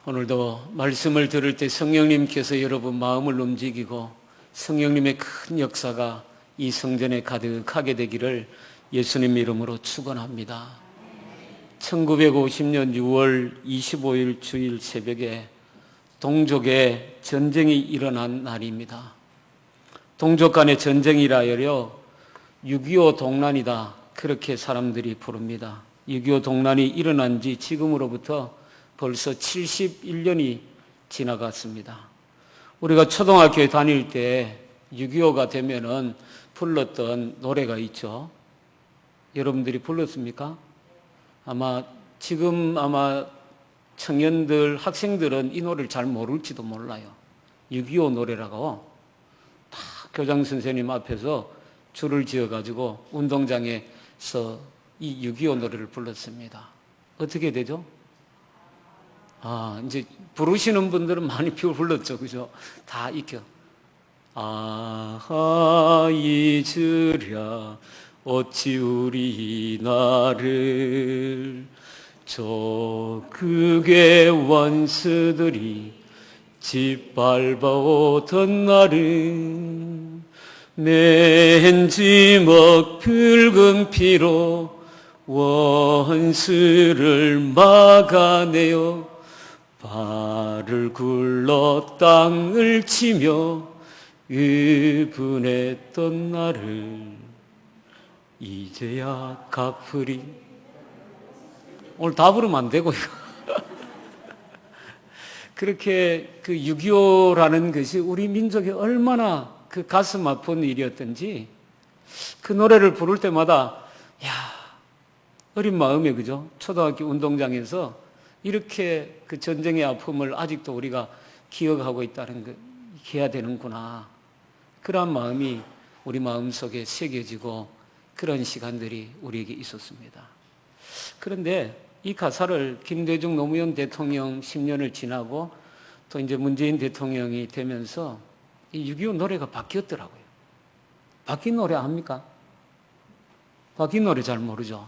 오늘도 말씀을 들을 때 성령님께서 여러분 마음을 움직이고 성령님의 큰 역사가 이 성전에 가득하게 되기를 예수님 이름으로 축원합니다. 1950년 6월 25일 주일 새벽에 동족에 전쟁이 일어난 날입니다. 동족 간의 전쟁이라 하여6.25 동란이다, 그렇게 사람들이 부릅니다. 6.25 동란이 일어난 지 지금으로부터 벌써 71년이 지나갔습니다. 우리가 초등학교에 다닐 때 6.25가 되면은 불렀던 노래가 있죠. 여러분들이 불렀습니까? 지금 청년들, 학생들은 이 노래를 잘 모를지도 몰라요. 6.25 노래라고 다 교장 선생님 앞에서 줄을 지어가지고 운동장에서 이 6.25 노래를 불렀습니다. 어떻게 되죠? 이제 부르시는 분들은 많이 불렀죠. 그죠? 다 익혀. 잊으랴 어찌 우리 나를 적극의 원수들이 짓밟아오던 나를 맨지먹 붉은 피로 원수를 막아내어 발을 굴러 땅을 치며 의분했던 나를 이제야 갚으리. 오늘 다 부르면 안 되고 이거. 그렇게 그 6.25라는 것이 우리 민족에 얼마나 그 가슴 아픈 일이었던지 그 노래를 부를 때마다 어린 마음에, 그죠? 초등학교 운동장에서 이렇게 그 전쟁의 아픔을 아직도 우리가 기억하고 있다는 거, 해야 되는구나. 그런 마음이 우리 마음속에 새겨지고 그런 시간들이 우리에게 있었습니다. 그런데 이 가사를 김대중 노무현 대통령 10년을 지나고 또 이제 문재인 대통령이 되면서 이 6.25 노래가 바뀌었더라고요. 바뀐 노래 압니까? 바뀐 노래 잘 모르죠.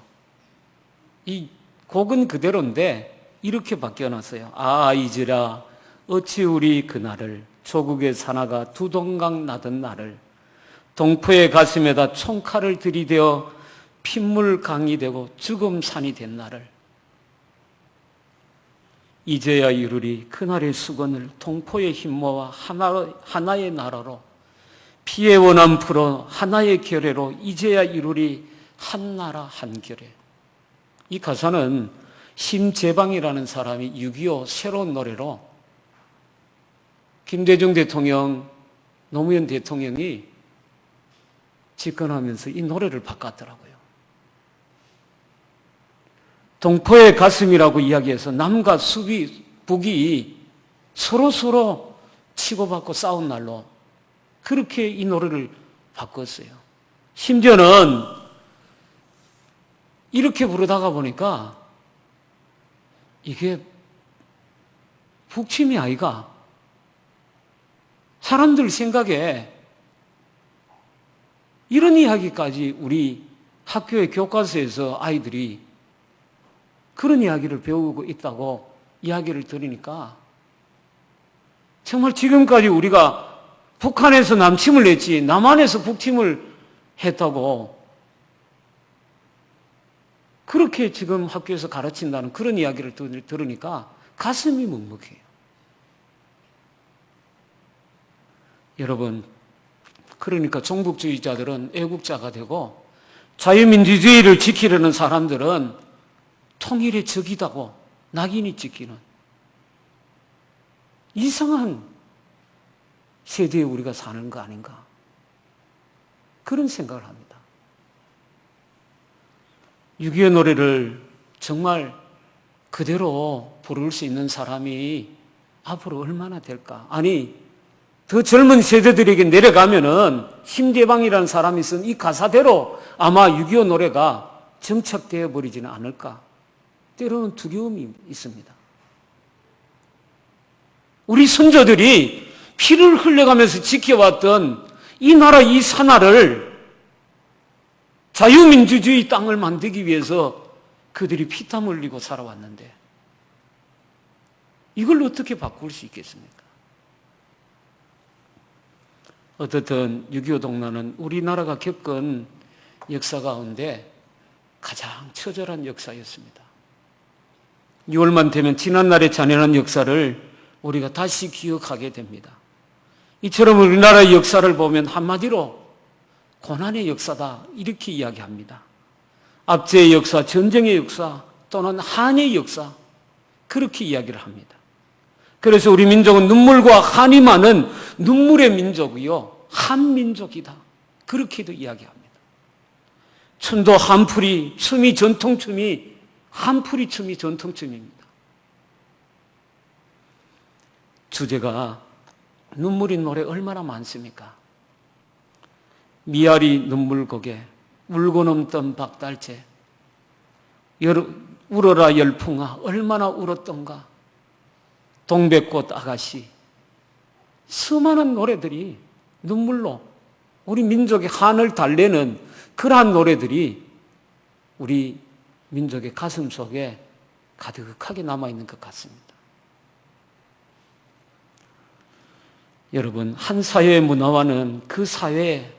이 곡은 그대로인데 이렇게 바뀌어놨어요. 잊으라 어찌 우리 그날을 조국의 사나가 두 동강 나던 날을 동포의 가슴에다 총칼을 들이대어 핏물 강이 되고 죽음 산이 된 날을 이제야 이루리 그날의 수건을 동포의 힘 모아 하나의 나라로 피의 원한 풀어 하나의 결례로 이제야 이루리 한나라 한결에. 이 가사는 심재방이라는 사람이 6.25 새로운 노래로 김대중 대통령, 노무현 대통령이 집권하면서 이 노래를 바꿨더라고요. 동포의 가슴이라고 이야기해서 남과 북이 서로 치고받고 싸운 날로 그렇게 이 노래를 바꿨어요. 심지어는 이렇게 부르다가 보니까 이게 북침이 아이가 사람들 생각에 이런 이야기까지 우리 학교의 교과서에서 아이들이 그런 이야기를 배우고 있다고 이야기를 들으니까 정말 지금까지 우리가 북한에서 남침을 했지 남한에서 북침을 했다고 그렇게 지금 학교에서 가르친다는 그런 이야기를 들으니까 가슴이 먹먹해요. 여러분, 그러니까 종북주의자들은 애국자가 되고 자유민주주의를 지키려는 사람들은 통일의 적이다고 낙인이 찍히는 이상한 세대에 우리가 사는 거 아닌가, 그런 생각을 합니다. 6.25 노래를 정말 그대로 부를 수 있는 사람이 앞으로 얼마나 될까? 더 젊은 세대들에게 내려가면은 심재방이라는 사람이 쓴 이 가사대로 아마 6.25 노래가 정착되어 버리지는 않을까? 때로는 두려움이 있습니다. 우리 선조들이 피를 흘려가면서 지켜왔던 이 나라 이 산하를 자유민주주의 땅을 만들기 위해서 그들이 피땀 흘리고 살아왔는데 이걸 어떻게 바꿀 수 있겠습니까? 어떻든 6.25 동란은 우리나라가 겪은 역사 가운데 가장 처절한 역사였습니다. 6월만 되면 지난날의 잔인한 역사를 우리가 다시 기억하게 됩니다. 이처럼 우리나라의 역사를 보면 한마디로 고난의 역사다 이렇게 이야기합니다. 압제의 역사, 전쟁의 역사 또는 한의 역사 그렇게 이야기를 합니다. 그래서 우리 민족은 눈물과 한이 많은 눈물의 민족이요 한민족이다 그렇게도 이야기합니다. 춤도 한풀이, 춤이 전통춤이 한풀이 춤이 전통춤입니다. 주제가 눈물인 노래 얼마나 많습니까? 미아리 눈물고개, 울고 넘던 박달재, 울어라 열풍아 얼마나 울었던가, 동백꽃 아가씨, 수많은 노래들이 눈물로 우리 민족의 한을 달래는 그러한 노래들이 우리 민족의 가슴 속에 가득하게 남아있는 것 같습니다. 여러분, 한 사회의 문화와는 그 사회의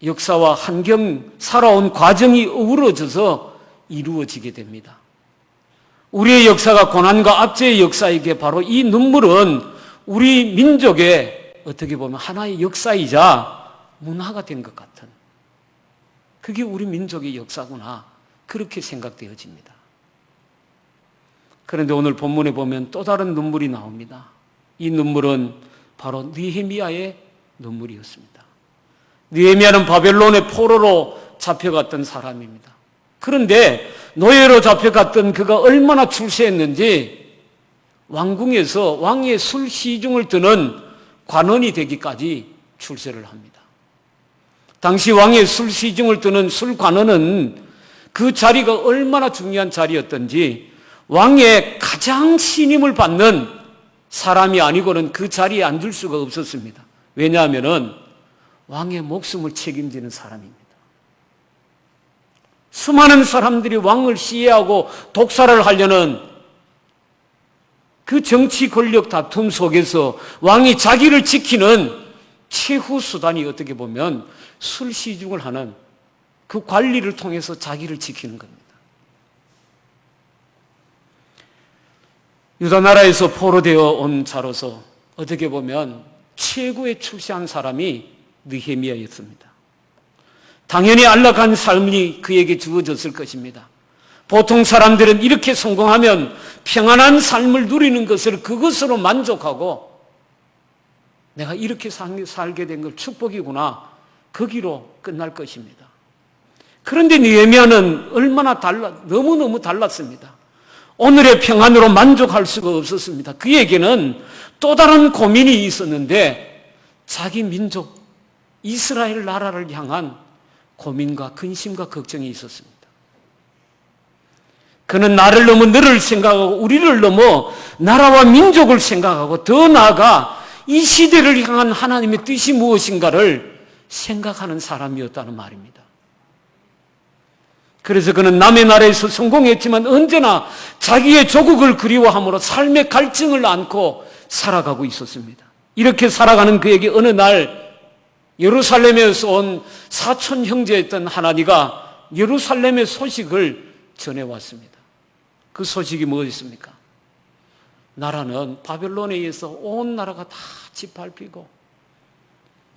역사와 환경, 살아온 과정이 어우러져서 이루어지게 됩니다. 우리의 역사가 고난과 압제의 역사이기에 바로 이 눈물은 우리 민족의 어떻게 보면 하나의 역사이자 문화가 된 것 같은, 그게 우리 민족의 역사구나 그렇게 생각되어집니다. 그런데 오늘 본문에 보면 또 다른 눈물이 나옵니다. 이 눈물은 바로 느헤미야의 눈물이었습니다. 느헤미야는 바벨론의 포로로 잡혀갔던 사람입니다. 그런데 노예로 잡혀갔던 그가 얼마나 출세했는지 왕궁에서 왕의 술 시중을 드는 관원이 되기까지 출세를 합니다. 당시 왕의 술 시중을 드는 술 관원은 그 자리가 얼마나 중요한 자리였던지 왕의 가장 신임을 받는 사람이 아니고는 그 자리에 앉을 수가 없었습니다. 왜냐하면 왕의 목숨을 책임지는 사람입니다. 수많은 사람들이 왕을 시해하고 독살을 하려는 그 정치 권력 다툼 속에서 왕이 자기를 지키는 최후 수단이 어떻게 보면 술 시중을 하는 그 관리를 통해서 자기를 지키는 겁니다. 유다 나라에서 포로되어 온 자로서 어떻게 보면 최고의 출세한 사람이 느헤미야였습니다. 당연히 안락한 삶이 그에게 주어졌을 것입니다. 보통 사람들은 이렇게 성공하면 평안한 삶을 누리는 것을 그것으로 만족하고 내가 이렇게 살게 된 걸 축복이구나 거기로 끝날 것입니다. 그런데 느헤미야는 얼마나 너무너무 달랐습니다. 오늘의 평안으로 만족할 수가 없었습니다. 그에게는 또 다른 고민이 있었는데 자기 민족 이스라엘 나라를 향한 고민과 근심과 걱정이 있었습니다. 그는 나를 넘어 너를 생각하고 우리를 넘어 나라와 민족을 생각하고 더 나아가 이 시대를 향한 하나님의 뜻이 무엇인가를 생각하는 사람이었다는 말입니다. 그래서 그는 남의 나라에서 성공했지만 언제나 자기의 조국을 그리워함으로 삶의 갈증을 안고 살아가고 있었습니다. 이렇게 살아가는 그에게 어느 날 예루살렘에서 온 사촌 형제였던 하나니가 예루살렘의 소식을 전해왔습니다. 그 소식이 무엇이었습니까? 나라는 바벨론에 의해서 온 나라가 다 짓밟히고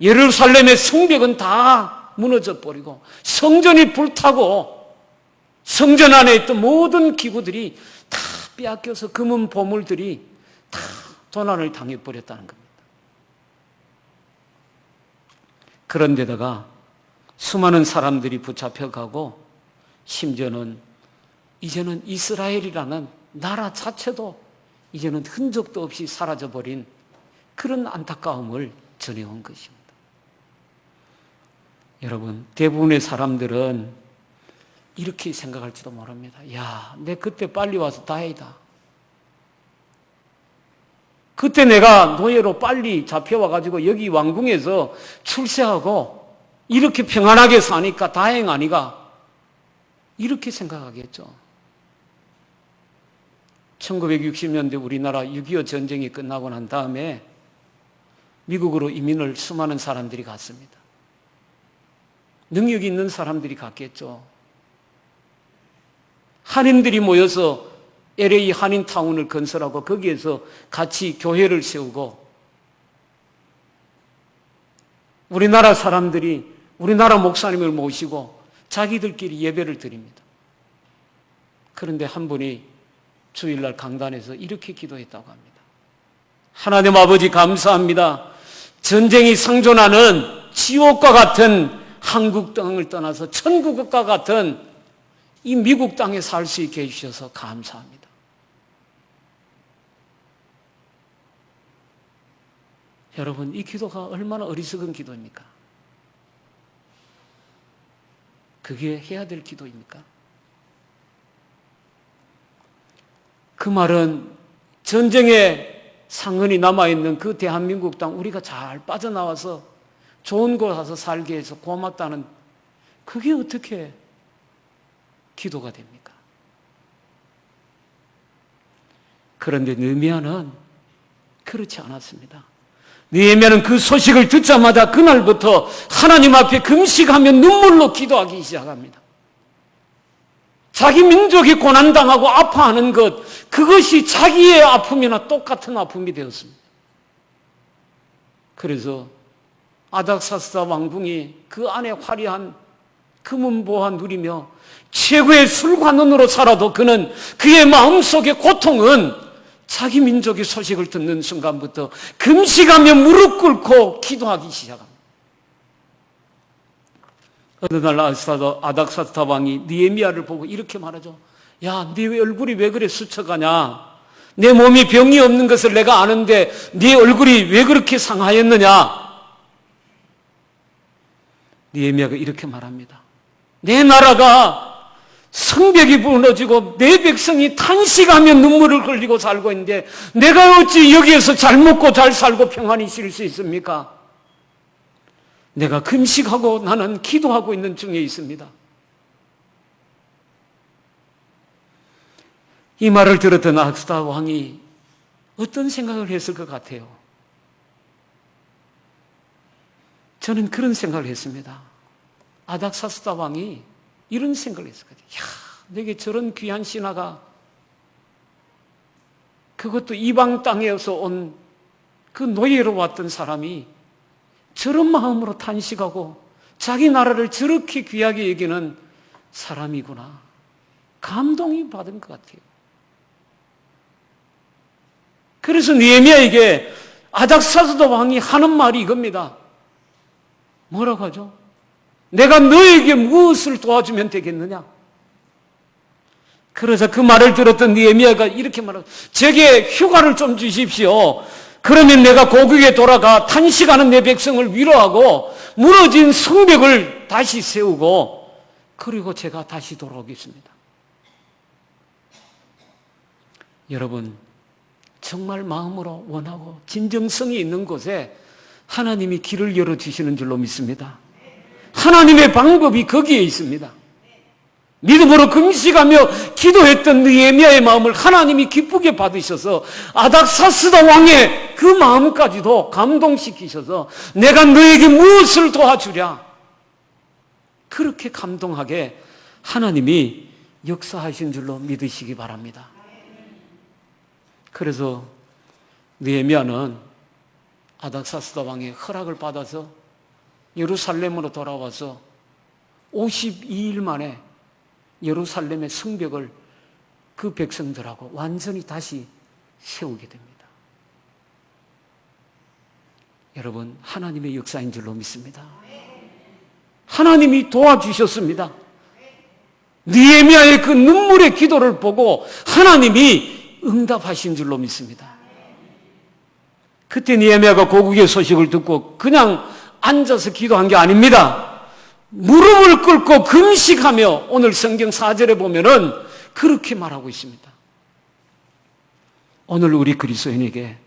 예루살렘의 성벽은 다 무너져 버리고 성전이 불타고 성전 안에 있던 모든 기구들이 다 빼앗겨서 금은 보물들이 다 도난을 당해버렸다는 겁니다. 그런데다가 수많은 사람들이 붙잡혀가고 심지어는 이제는 이스라엘이라는 나라 자체도 이제는 흔적도 없이 사라져버린 그런 안타까움을 전해온 것입니다. 여러분, 대부분의 사람들은 이렇게 생각할지도 모릅니다. 야, 내 그때 빨리 와서 다행이다. 그때 내가 노예로 빨리 잡혀와가지고 여기 왕궁에서 출세하고 이렇게 평안하게 사니까 다행 아니가? 이렇게 생각하겠죠. 1960년대 우리나라 6.25 전쟁이 끝나고 난 다음에 미국으로 이민을 수많은 사람들이 갔습니다. 능력이 있는 사람들이 갔겠죠. 한인들이 모여서 LA 한인타운을 건설하고 거기에서 같이 교회를 세우고, 우리나라 사람들이 우리나라 목사님을 모시고 자기들끼리 예배를 드립니다. 그런데 한 분이 주일날 강단에서 이렇게 기도했다고 합니다. 하나님 아버지 감사합니다. 전쟁이 상존하는 지옥과 같은 한국 땅을 떠나서 천국과 같은 이 미국 땅에 살 수 있게 해주셔서 감사합니다. 여러분, 이 기도가 얼마나 어리석은 기도입니까? 그게 해야 될 기도입니까? 그 말은 전쟁에 상흔이 남아있는 그 대한민국 땅 우리가 잘 빠져나와서 좋은 곳 가서 살게 해서 고맙다는, 그게 어떻게 기도가 됩니까? 그런데 느헤미야는 그렇지 않았습니다. 느헤미야는 그 소식을 듣자마자 그날부터 하나님 앞에 금식하며 눈물로 기도하기 시작합니다. 자기 민족이 고난당하고 아파하는 것, 그것이 자기의 아픔이나 똑같은 아픔이 되었습니다. 그래서 아닥사스다 왕궁이 그 안에 화려한 금은보화 누리며 최고의 술관원으로 살아도 그는, 그의 마음속의 고통은 자기 민족의 소식을 듣는 순간부터 금식하며 무릎 꿇고 기도하기 시작합니다. 어느 날 아닥사스다 왕이 느헤미야를 보고 이렇게 말하죠. 야, 네 얼굴이 왜 그래 수척하냐? 내 몸이 병이 없는 것을 내가 아는데 네 얼굴이 왜 그렇게 상하였느냐? 느헤미야가 이렇게 말합니다. 내 나라가 성벽이 무너지고 내 백성이 탄식하며 눈물을 흘리고 살고 있는데 내가 어찌 여기에서 잘 먹고 잘 살고 평안히 쉴 수 있습니까? 내가 금식하고 나는 기도하고 있는 중에 있습니다. 이 말을 들었던 아닥사스다 왕이 어떤 생각을 했을 것 같아요? 저는 그런 생각을 했습니다. 아닥사스다 왕이 이런 생각을 했을 것 같아요. 야, 내게 저런 귀한 신하가, 그것도 이방 땅에서 온 그 노예로 왔던 사람이 저런 마음으로 탄식하고 자기 나라를 저렇게 귀하게 여기는 사람이구나. 감동이 받은 것 같아요. 그래서 느헤미야에게 아닥사스다 왕이 하는 말이 이겁니다. 뭐라고 하죠? 내가 너에게 무엇을 도와주면 되겠느냐? 그래서 그 말을 들었던 느헤미야가 이렇게 말하고, 제게 휴가를 좀 주십시오. 그러면 내가 고국에 돌아가 탄식하는 내 백성을 위로하고 무너진 성벽을 다시 세우고, 그리고 제가 다시 돌아오겠습니다. 여러분, 정말 마음으로 원하고 진정성이 있는 곳에 하나님이 길을 열어주시는 줄로 믿습니다. 하나님의 방법이 거기에 있습니다. 믿음으로 금식하며 기도했던 느헤미야의 마음을 하나님이 기쁘게 받으셔서 아닥사스다 왕의 그 마음까지도 감동시키셔서 내가 너에게 무엇을 도와주랴, 그렇게 감동하게 하나님이 역사하신 줄로 믿으시기 바랍니다. 그래서 느헤미야는 아닥사스다 왕의 허락을 받아서 예루살렘으로 돌아와서 52일 만에 예루살렘의 성벽을 그 백성들하고 완전히 다시 세우게 됩니다. 여러분, 하나님의 역사인 줄로 믿습니다. 하나님이 도와주셨습니다. 느헤미야의 그 눈물의 기도를 보고 하나님이 응답하신 줄로 믿습니다. 그때 느헤미야가 고국의 소식을 듣고 그냥 앉아서 기도한 게 아닙니다. 무릎을 꿇고 금식하며, 오늘 성경 4절에 보면은 그렇게 말하고 있습니다. 오늘 우리 그리스도인에게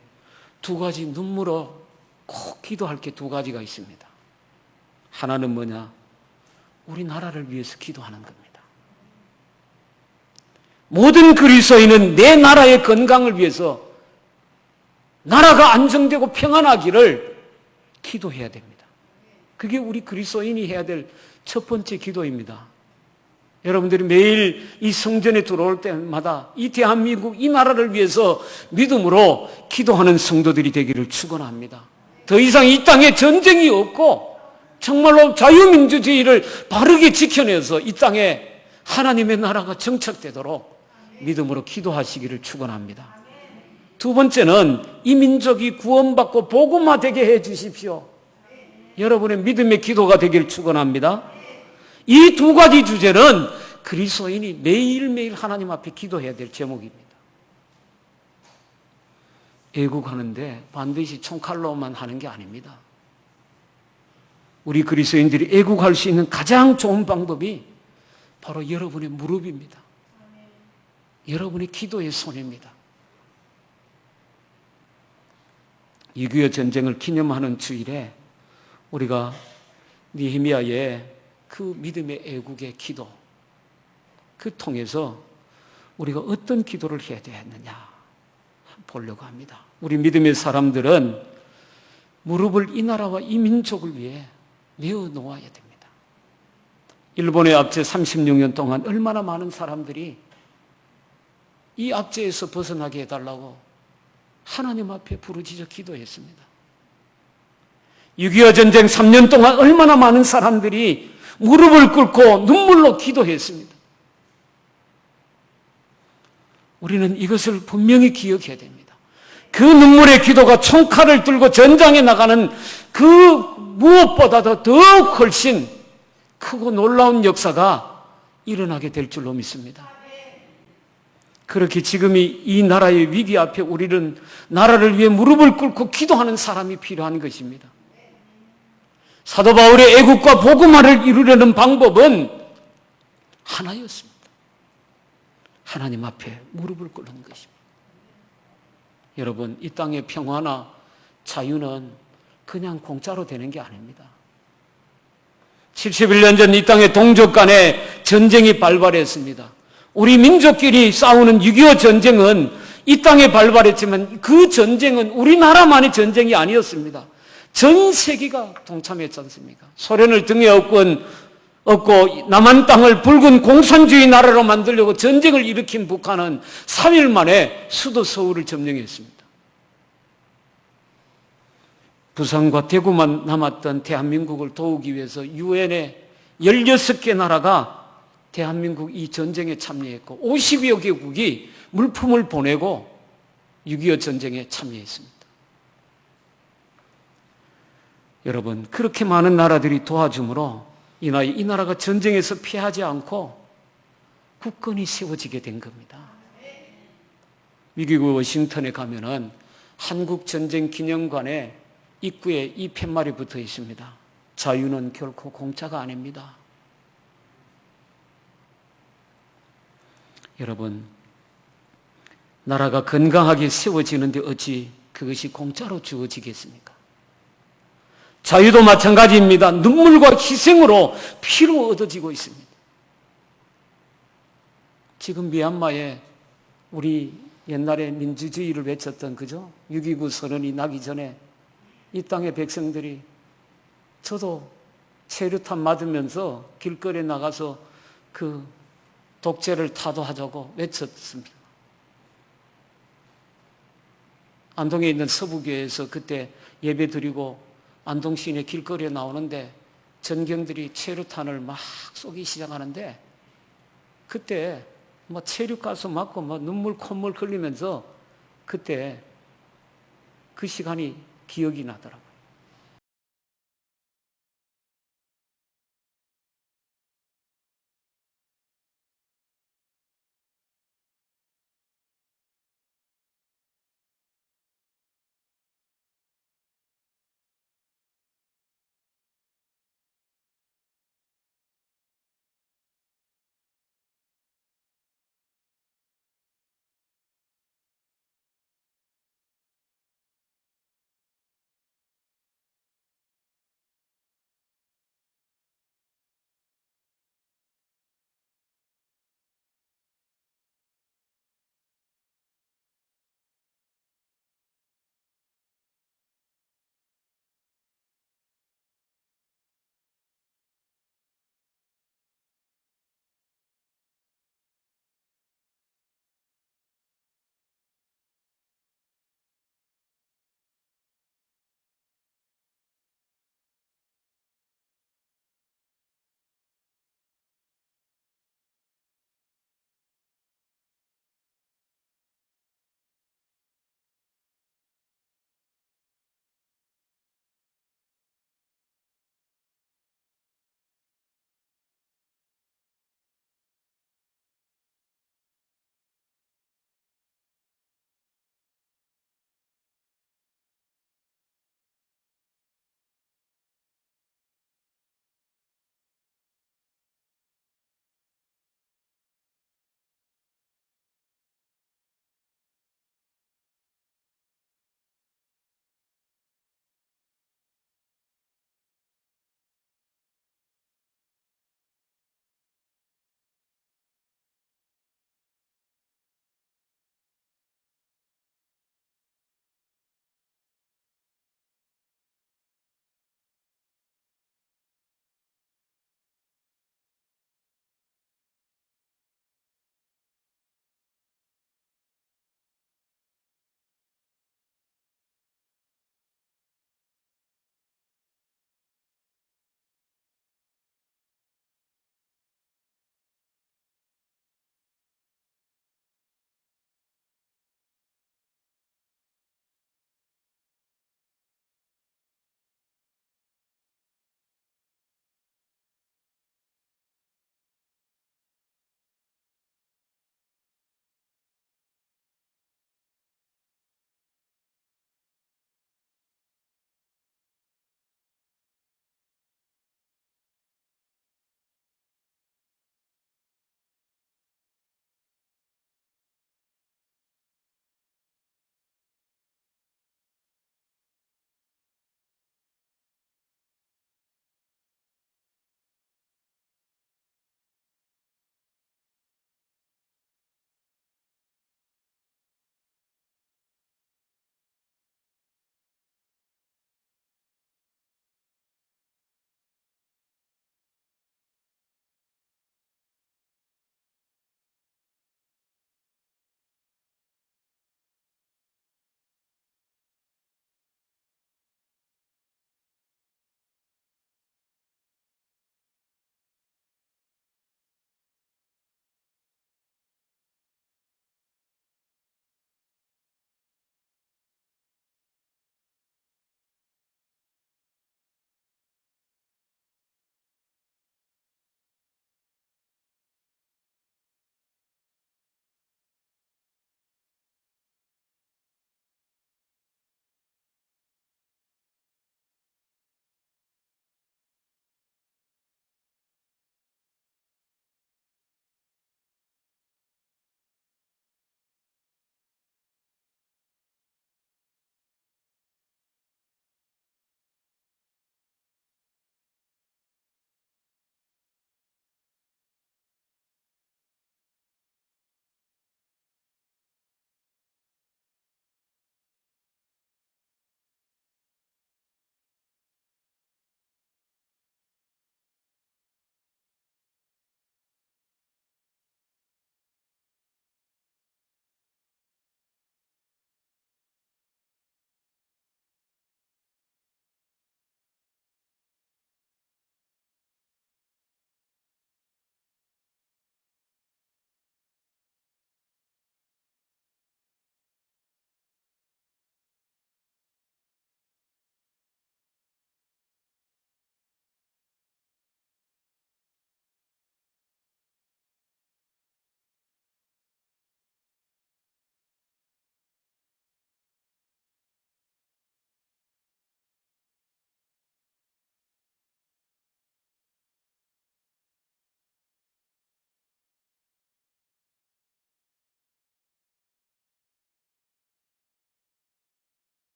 두 가지 눈물로 꼭 기도할 게 두 가지가 있습니다. 하나는 뭐냐? 우리 나라를 위해서 기도하는 겁니다. 모든 그리스도인은 내 나라의 건강을 위해서 나라가 안정되고 평안하기를 기도해야 됩니다. 그게 우리 그리스도인이 해야 될 첫 번째 기도입니다. 여러분들이 매일 이 성전에 들어올 때마다 이 대한민국, 이 나라를 위해서 믿음으로 기도하는 성도들이 되기를 축원합니다. 더 이상 이 땅에 전쟁이 없고 정말로 자유민주주의를 바르게 지켜내서 이 땅에 하나님의 나라가 정착되도록 믿음으로 기도하시기를 축원합니다. 두 번째는 이 민족이 구원받고 복음화되게 해 주십시오. 여러분의 믿음의 기도가 되기를 축원합니다. 이 두 가지 주제는 그리스도인이 매일매일 하나님 앞에 기도해야 될 제목입니다. 애국하는데 반드시 총칼로만 하는 게 아닙니다. 우리 그리스도인들이 애국할 수 있는 가장 좋은 방법이 바로 여러분의 무릎입니다. 여러분의 기도의 손입니다. 6.25 전쟁을 기념하는 주일에 우리가 느헤미야의 그 믿음의 애국의 기도, 그 통해서 우리가 어떤 기도를 해야 되느냐 보려고 합니다. 우리 믿음의 사람들은 무릎을 이 나라와 이 민족을 위해 내어 놓아야 됩니다. 일본의 압제 36년 동안 얼마나 많은 사람들이 이 압제에서 벗어나게 해달라고 하나님 앞에 부르짖어 기도했습니다. 6.25 전쟁 3년 동안 얼마나 많은 사람들이 무릎을 꿇고 눈물로 기도했습니다. 우리는 이것을 분명히 기억해야 됩니다. 그 눈물의 기도가 총칼을 들고 전장에 나가는 그 무엇보다도 더욱 훨씬 크고 놀라운 역사가 일어나게 될 줄로 믿습니다. 그렇게 지금 이 나라의 위기 앞에 우리는 나라를 위해 무릎을 꿇고 기도하는 사람이 필요한 것입니다. 사도 바울의 애국과 복음화를 이루려는 방법은 하나였습니다. 하나님 앞에 무릎을 꿇는 것입니다. 여러분, 이 땅의 평화나 자유는 그냥 공짜로 되는 게 아닙니다. 71년 전 이 땅의 동족 간에 전쟁이 발발했습니다. 우리 민족끼리 싸우는 6.25 전쟁은 이 땅에 발발했지만 그 전쟁은 우리나라만의 전쟁이 아니었습니다. 전 세계가 동참했지 않습니까? 소련을 등에 업고 남한 땅을 붉은 공산주의 나라로 만들려고 전쟁을 일으킨 북한은 3일 만에 수도 서울을 점령했습니다. 부산과 대구만 남았던 대한민국을 도우기 위해서 유엔의 16개 나라가 대한민국 이 전쟁에 참여했고 50여 개국이 물품을 보내고 6.25 전쟁에 참여했습니다. 여러분, 그렇게 많은 나라들이 도와줌으로 이 나라가 전쟁에서 피하지 않고 국권이 세워지게 된 겁니다. 미국 워싱턴에 가면은 한국전쟁기념관에 입구에 이 팻말이 붙어 있습니다. 자유는 결코 공짜가 아닙니다. 여러분, 나라가 건강하게 세워지는데 어찌 그것이 공짜로 주어지겠습니까? 자유도 마찬가지입니다. 눈물과 희생으로 피로 얻어지고 있습니다. 지금 미얀마에 우리 옛날에 민주주의를 외쳤던 그죠? 6.29 선언이 나기 전에 이 땅의 백성들이 저도 체류탄 맞으면서 길거리에 나가서 그 독재를 타도하자고 외쳤습니다. 안동에 있는 서부교회에서 그때 예배 드리고 안동 시내 길거리에 나오는데 전경들이 체류탄을 막 쏘기 시작하는데 그때 뭐 체류가스 맞고 뭐 눈물 콧물 흘리면서 그때 그 시간이 기억이 나더라고요.